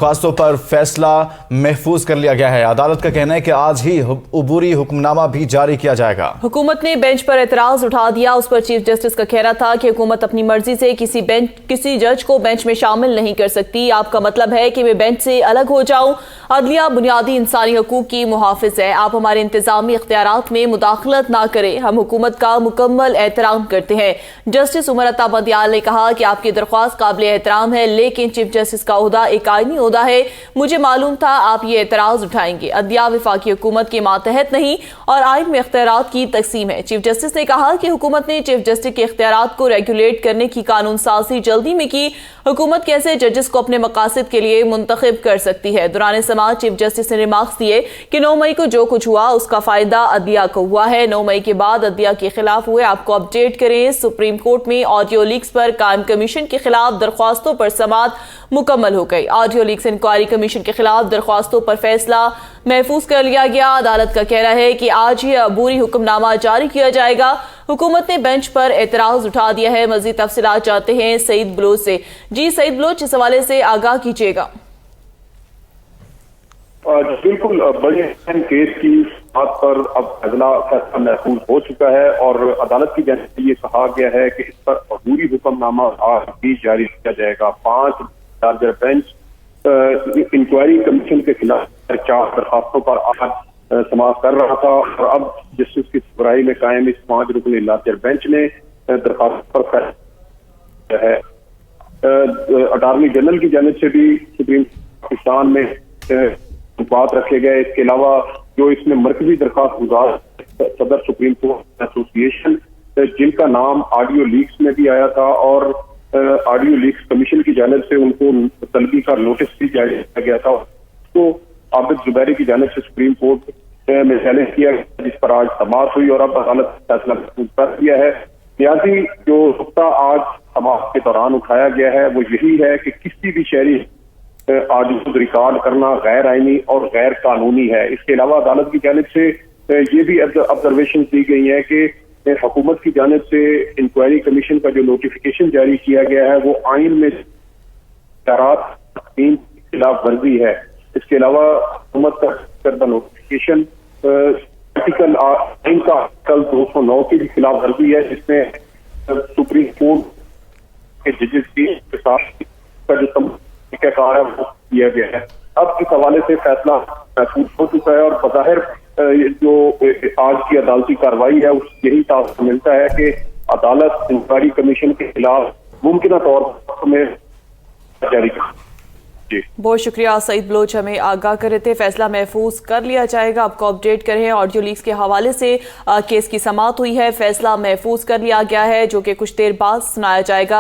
खासतौर पर फैसला महफूज कर लिया गया है। अदालत का कहना है कि आज ही अबूरी हुक्मनामा भी जारी किया जाएगा। हुकूमत ने बेंच पर एतराज उठा दिया। उस पर चीफ जस्टिस का कहना था कि हुकूमत अपनी मर्जी से किसी जज को बेंच में शामिल नहीं कर सकती। आपका मतलब है कि मैं बेंच से अलग हो जाऊं? अदलिया बुनियादी इंसानी हकूक की मुहाफिज है। आप हमारे इंतजामी इख्तियारात में मुदाखलत ना करें। हम हुकूमत का मुकम्मल एहतराम करते हैं। जस्टिस उमर अता बंदियाल ने कहा कि आपकी दरख्वास्त काबिल एहतराम है, लेकिन चीफ जस्टिस का ओहदा एक आईनी ओहदा है। मुझे मालूम था आप ये एतराज उठाएंगे। अदलिया वफाकी हुकूमत के मातहत नहीं और आइन में इख्तियारात की तकसीम है। चीफ जस्टिस ने कहा कि हुकूमत ने चीफ जस्टिस के इख्तियारात को रेगुलेट करने की कानून साजी जल्दी में की। हुकूमत कैसे जजेस को अपने मकासद के लिए मुंतखब कर सकती है। दौरान समाअत चीफ जस्टिस ने रिमार्क्स दिए कि 9 मई को जो कुछ हुआ उसका फायदा अदलिया को हुआ है। 9 मई के बाद अदलिया के खिलाफ हुए आपको अपडेट करें। सुप्रीम कोर्ट में ऑडियो लीक्स पर कायम कमीशन के खिलाफ दरख्वास्तों पर समाअत मुकम्मल हो गई। ऑडियो लीक्स इंक्वायरी कमीशन के खिलाफ दरख्वास्तों पर फैसला महफूज कर लिया गया। अदालत का कहना है कि आज ही अबूरी हुक्मनामा जारी किया जाएगा। हुकूमत ने बेंच पर एतराज उठा दिया है। मजीद तफसीलात चाहते हैं सईद बलोच से। जी सईद बलोच, इस हवाले से आगाह कीजिएगा। बिल्कुल, बड़े अहम केस की बात पर अब फैसला महफूज हो चुका है और अदालत की जानिब से ये कहा गया है कि इस पर अबूरी हुक्मनामा आज भी जारी किया जाएगा। 5 चार्जर बेंच इंक्वायरी कमीशन के खिलाफ 4 दरखास्तों पर आज समाअत कर रहा था और अब जस्टिस की सरबराही में कायम इस 5 रुकनी लार्जर बेंच ने दरखास्त पर फैसला है। अटॉर्नी जनरल की जानिब से भी सुप्रीम पाकिस्तान में बात रखे गए। इसके अलावा जो इसमें मरकजी दरखास्त गुजार सदर सुप्रीम कोर्ट एसोसिएशन, जिनका नाम ऑडियो लीक्स में भी आया था और ऑडियो लीक्स कमीशन की जानिब से उनको तलबी का नोटिस भी जारी किया गया था, उसको आबिद जुबैरी की जानिब से सुप्रीम कोर्ट में चैलेंज किया गया, जिस पर आज समाअत हुई और अब अदालत फैसला कर दिया है। सियासी जो नुक्ता आज समाअत के दौरान उठाया गया है वो यही है कि किसी भी शहरी ऑडियो रिकॉर्ड करना गैर आईनी और गैर कानूनी है। इसके अलावा अदालत की जानिब से ये भी ऑब्जर्वेशन दी गई है कि हुकूमत की जानिब से इंक्वायरी कमीशन का जो नोटिफिकेशन जारी किया गया है वो आइन में खिलाफ वर्जी है। इसके अलावा हुकूमत का करदा नोटिफिकेशन आर्टिकल आइन का आर्टिकल 209 की भी खिलाफ वर्जी है, जिसमें सुप्रीम कोर्ट के जजेस के साथ का जो कार है वो किया गया है। अब इस हवाले से फैसला महफूज हो चुका है और बज़ाहिर जो आज की अदालती कार्रवाई है उस यही तासुर मिलता है कि अदालत इंक्वायरी कमीशन के खिलाफ मुमकिन तौर पर में जारी कर। बहुत शुक्रिया सईद बलोच, हमें आगाह कर रहे थे। फैसला महफूज कर लिया जाएगा, आपको अपडेट करें। ऑडियो लीक्स के हवाले से केस की समाअत हुई है, फैसला महफूज कर लिया गया है जो कि कुछ देर बाद सुनाया जाएगा।